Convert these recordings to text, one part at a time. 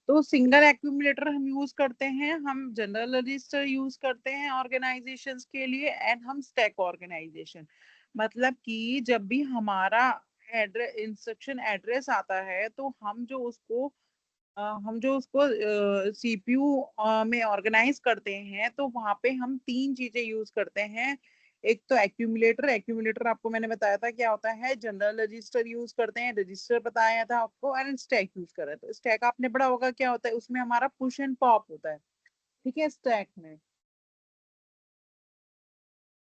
तो single accumulator हम use करते हैं, हम जनरल रजिस्टर यूज करते हैं ऑर्गेनाइजेशंस के लिए, एंड हम स्टैक ऑर्गेनाइजेशन। मतलब कि जब भी हमारा एड्रेस इंस्ट्रक्शन एड्रेस आता है तो हम जो उसको सीपीयू में ऑर्गेनाइज करते हैं, तो वहां पे हम तीन चीजें यूज करते हैं। एक तो एक्यूमुलेटर, एक्यूमुलेटर आपको मैंने बताया था क्या होता है। जनरल रजिस्टर यूज करते हैं, रजिस्टर बताया था आपको, एंड स्टैक यूज कर रहे हैं। तो स्टैक आपने पढ़ा होगा क्या होता है, उसमें हमारा पुश एंड पॉप होता है, ठीक है, स्टैक में।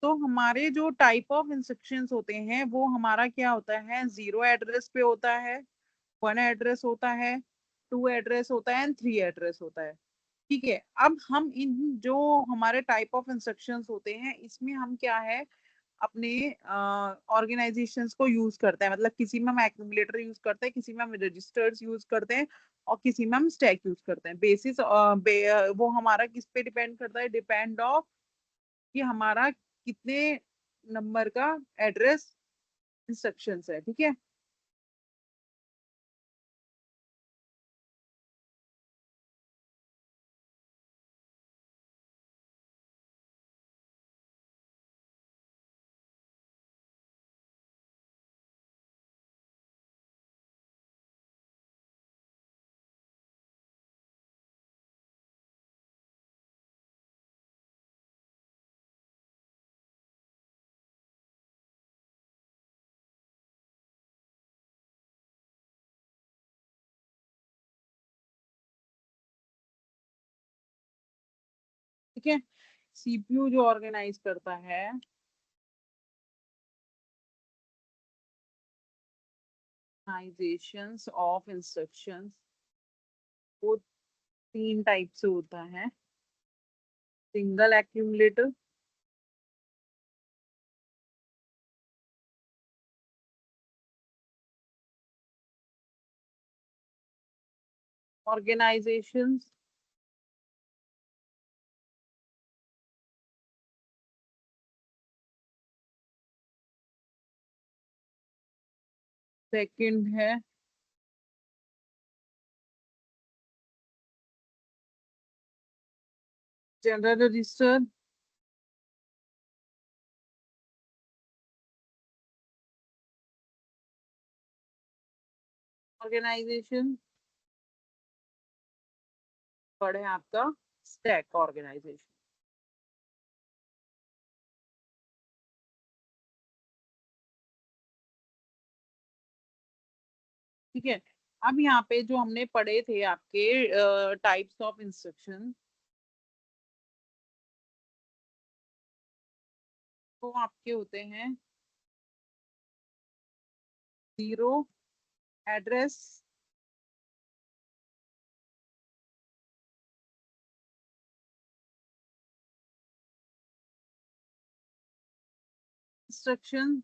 तो हमारे जो टाइप ऑफ इंस्ट्रक्शंस होते हैं वो हमारा क्या होता है, जीरो एड्रेस पे होता है, वन एड्रेस होता है, टू एड्रेस होता है, एंड थ्री एड्रेस होता है। ठीक है, अब हम इन जो हमारे टाइप ऑफ इंस्ट्रक्शंस होते हैं इसमें हम क्या है, अपने ऑर्गेनाइजेशंस को यूज करते हैं। मतलब किसी में हम एक्यूमुलेटर यूज करते हैं, किसी में हम रजिस्टर्स यूज करते हैं, और किसी में हम स्टैक यूज करते हैं। बेसिस वो हमारा किस पे डिपेंड करता है, डिपेंड ऑफ कि हमारा कितने नंबर का एड्रेस इंस्ट्रक्शंस है, ठीक है। ठीक है, सीपीयू जो ऑर्गेनाइज करता है, ऑर्गेनाइजेशंस ऑफ इंस्ट्रक्शंस, वो तीन टाइप से होता है। सिंगल एक्यूमुलेटर, ऑर्गेनाइजेशंस, सेकंड है जनरल रजिस्टर, ऑर्गेनाइजेशन, थर्ड है आपका स्टैक ऑर्गेनाइजेशन। ठीक है, अब यहाँ पे जो हमने पढ़े थे आपके टाइप्स ऑफ इंस्ट्रक्शन, वो आपके होते हैं जीरो एड्रेस इंस्ट्रक्शन,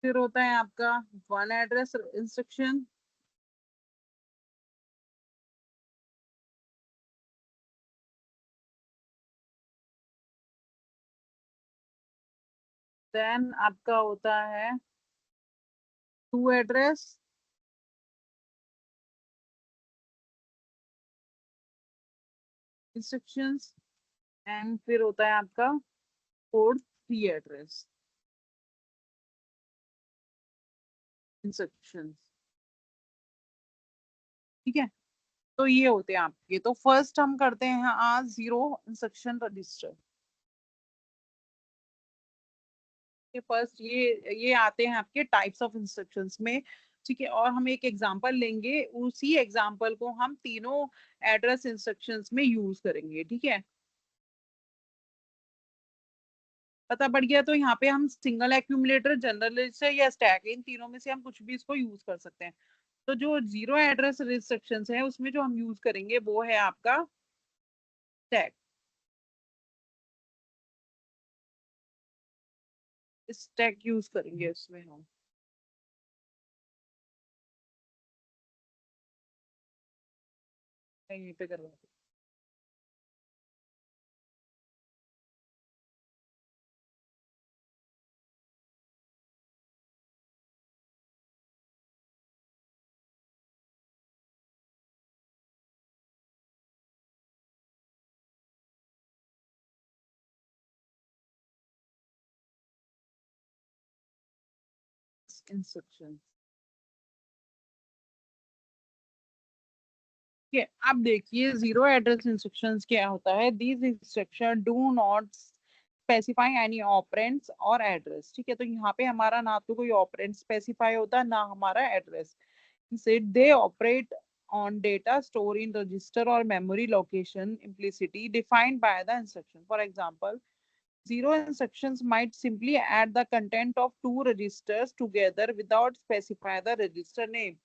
फिर होता है आपका वन एड्रेस इंस्ट्रक्शन, देन आपका होता है टू एड्रेस इंस्ट्रक्शंस, एंड फिर होता है आपका फोर्थ थ्री एड्रेस इंस्ट्रक्शंस। ठीक है, तो ये होते हैं आपके। तो फर्स्ट हम करते हैं आज जीरो इंस्ट्रक्शन रजिस्टर के। फर्स्ट ये आते हैं आपके टाइप्स ऑफ इंस्ट्रक्शंस में। ठीक है, और हम एक एग्जांपल लेंगे, उसी एग्जांपल को हम तीनों एड्रेस इंस्ट्रक्शंस में यूज करेंगे। ठीक है, पता बढ़ गया। तो यहाँ पे हम सिंगल एक्यूमुलेटर, जनरल रजिस्टर या स्टैक, इन तीनों में से हम कुछ भी इसको यूज कर सकते हैं। तो जो जीरो एड्रेस इंस्ट्रक्शंस है उसमें जो हम यूज करेंगे वो है आपका स्टैक। स्टैक यूज करेंगे उसमें हम। यहीं पे करवा इंस्ट्रक्शन। ठीक है, अब देखिए जीरो एड्रेस इंस्ट्रक्शंस क्या होता है। These instruction do not specify any operands और एड्रेस। ठीक है, तो यहाँ पे हमारा ना तो कोई ऑपरेंड स्पेसिफाई होता है ना हमारा address. Instead, they operate on data stored in register or memory location implicitly defined by the instruction. For example, zero instructions might simply add the content of two registers together without specify the register name.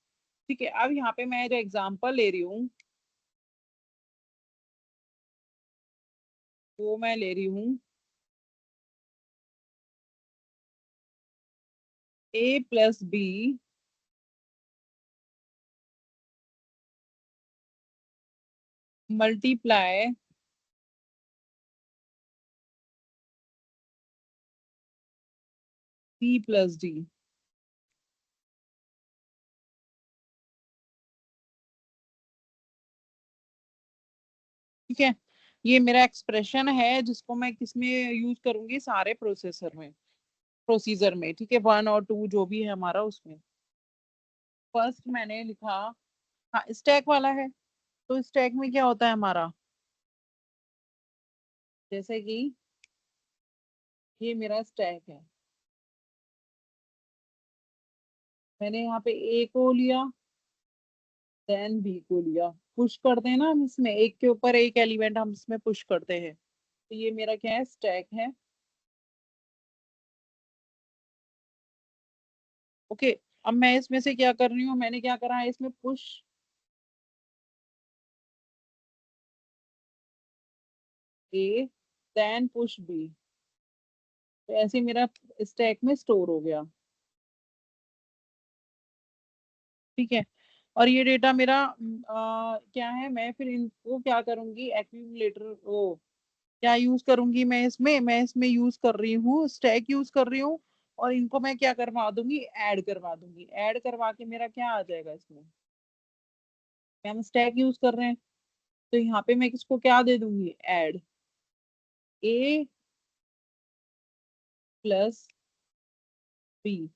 ठीक है, अब यहाँ पे मैं जो example ले रही हूँ वो मैं ले रही हूँ a+b मल्टीप्लाई c+d। ठीक है, ये मेरा एक्सप्रेशन है जिसको मैं किसमें यूज करूंगी, सारे प्रोसेसर में, प्रोसीजर में। ठीक है, 1 और 2 जो भी है हमारा उसमें। फर्स्ट मैंने लिखा, हाँ स्टैक वाला है, तो स्टैक में क्या होता है हमारा, जैसे कि ये मेरा स्टैक है, मैंने यहाँ पे ए को लिया, देन बी को लिया, पुश करते हैं ना हम इसमें, एक के ऊपर एक एलिमेंट हम इसमें पुश करते हैं, तो ये मेरा क्या है, स्टैक है। ओके, अब मैं इसमें से क्या कर रही हूँ, मैंने क्या करा है इसमें push A then push B, तो ऐसे मेरा स्टैक में स्टोर हो गया। ठीक है, और ये डेटा मेरा क्या है, मैं फिर इनको क्या करूंगी, एक्यूमुलेटर वो क्या यूज करूंगी मैं इसमें यूज कर रही हूँ, स्टैक यूज कर रही हूँ। और इनको मैं क्या करवा दूंगी, ऐड करवा दूंगी, ऐड करवा के मेरा क्या आ जाएगा इसमें, हम स्टैक यूज कर रहे हैं, तो यहाँ पे मैं किसको क्या दे दूंगी, ऐड a प्लस बी,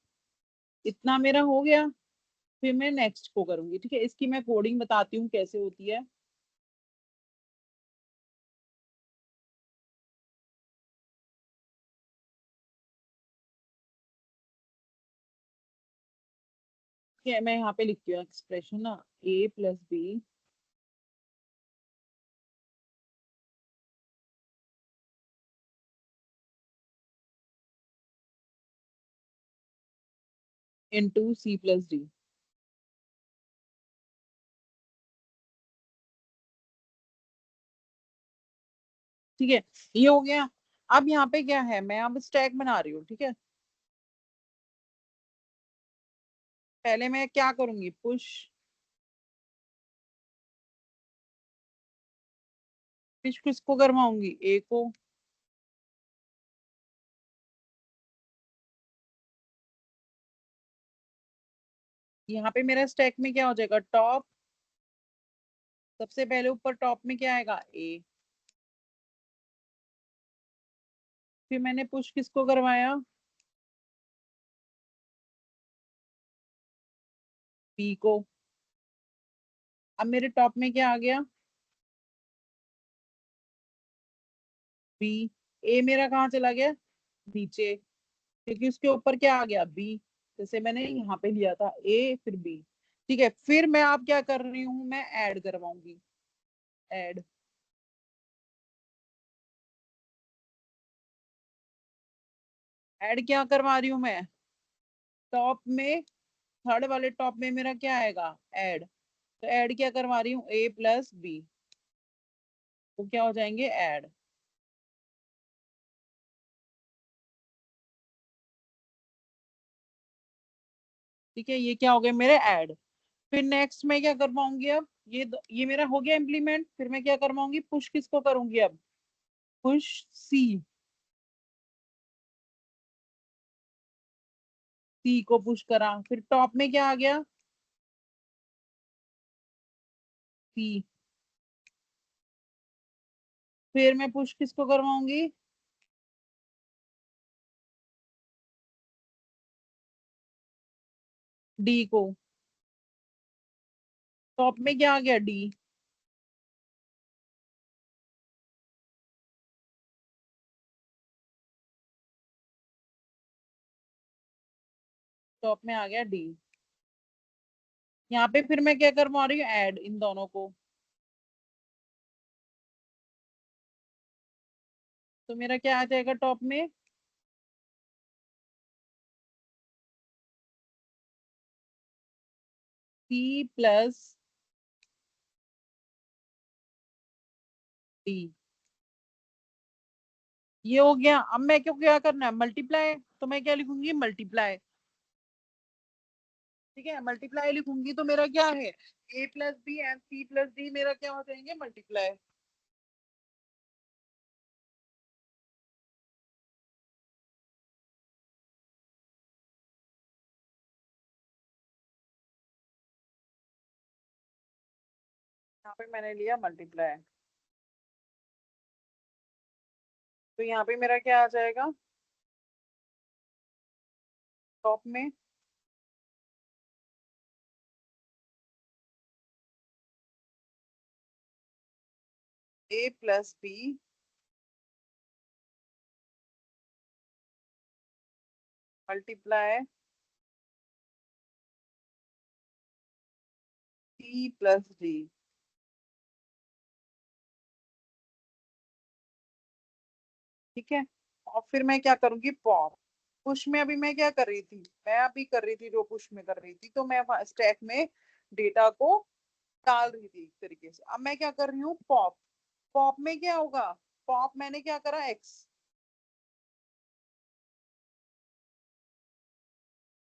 इतना मेरा हो गया। फिर मैं नेक्स्ट को करूंगी। ठीक है, इसकी मैं कोडिंग बताती हूँ कैसे होती है। ठीक है, मैं यहाँ पे लिखती हूँ एक्सप्रेशन ना, a+b इंटू c+d। ठीक है, ये हो गया। अब यहाँ पे क्या है, मैं अब स्टैक बना रही हूँ। ठीक है, पहले मैं क्या करूंगी, पुश, पुश किसको करवाऊंगी, ए को। यहाँ पे मेरा स्टैक में क्या हो जाएगा, टॉप, सबसे पहले ऊपर टॉप में क्या आएगा, ए। फिर मैंने पुश किसको करवाया, बी को। अब मेरे टॉप में क्या आ गया, बी। ए मेरा कहाँ चला गया, नीचे, क्योंकि उसके ऊपर क्या आ गया, बी। जैसे मैंने यहाँ पे लिया था ए फिर बी। ठीक है, फिर मैं आप क्या कर रही हूँ, मैं ऐड करवाऊंगी, ऐड, ऐड क्या करवा रही हूँ मैं, टॉप में, थर्ड वाले टॉप में मेरा क्या आएगा, ऐड, तो ऐड क्या करवा रही हूँ, a+b, तो क्या हो जाएंगे, ऐड। ठीक है, ये क्या हो गया मेरे ऐड। फिर नेक्स्ट मैं क्या कर पाऊंगी अब, ये मेरा हो गया इम्प्लीमेंट। फिर मैं क्या कर पाऊंगी, पुश किसको करूंगी अब, पुश सी, सी को पुश करा, फिर टॉप में क्या आ गया, सी। फिर मैं पुश किसको करवाऊंगी, डी को। टॉप में क्या आ गया? डी। टॉप में आ गया डी। यहाँ पे फिर मैं क्या करवा रही हूँ? ऐड इन दोनों को। तो मेरा क्या आ जाएगा टॉप में? C plus D. ये हो गया। अब मैं क्यों क्या करना है? मल्टीप्लाई। तो मैं क्या लिखूंगी? मल्टीप्लाई। ठीक है, मल्टीप्लाई लिखूंगी तो मेरा क्या है? A plus B and C plus D मेरा क्या हो जाएंगे? मल्टीप्लाई। यहाँ पे मैंने लिया मल्टीप्लाई। तो यहाँ पे मेरा क्या आ जाएगा? टॉप में A plus B multiply C plus D. ठीक है। और फिर मैं क्या करूंगी? पॉप। पुश में अभी मैं क्या कर रही थी? मैं अभी कर रही थी जो पुश में कर रही थी, तो मैं स्टैक में डेटा को डाल रही थी एक तरीके से। अब मैं क्या कर रही हूँ? पॉप। पॉप में क्या होगा? पॉप मैंने क्या करा? एक्स।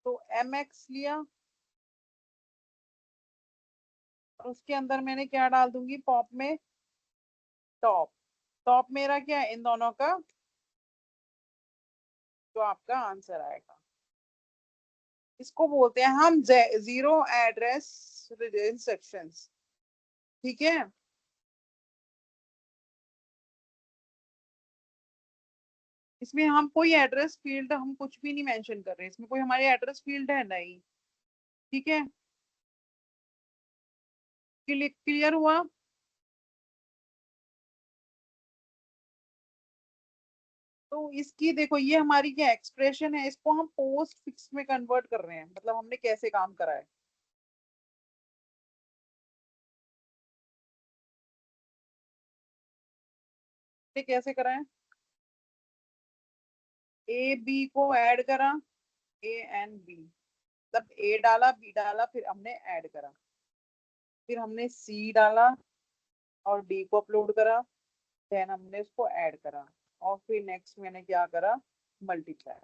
तो एम एक्स लिया और उसके अंदर मैंने क्या डाल दूंगी पॉप में? टॉप। टॉप मेरा क्या है? इन दोनों का जो आपका आंसर आएगा। इसको बोलते हैं हम जीरो एड्रेस इंस्ट्रक्शंस। ठीक है। इसमें हम कोई एड्रेस फील्ड हम कुछ भी नहीं मेंशन कर रहे हैं, इसमें कोई हमारी एड्रेस फील्ड है नहीं। ठीक है। क्लियर हुआ? तो इसकी देखो, ये हमारी क्या एक्सप्रेशन है, इसको हम पोस्ट फिक्स में कन्वर्ट कर रहे हैं। मतलब हमने कैसे काम करा है? ये कैसे करा है? ए बी को ऐड करा। ए एंड बी, मतलब ए डाला, बी डाला, फिर हमने ऐड करा। फिर हमने सी डाला और डी को अपलोड करा। देन हमने उसको ऐड करा। और फिर नेक्स्ट मैंने क्या करा? मल्टीप्लाई।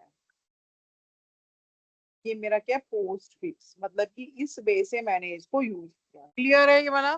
ये मेरा क्या? Post fix. मतलब कि इस वे से मैंने इसको यूज किया। क्लियर है ये वाला?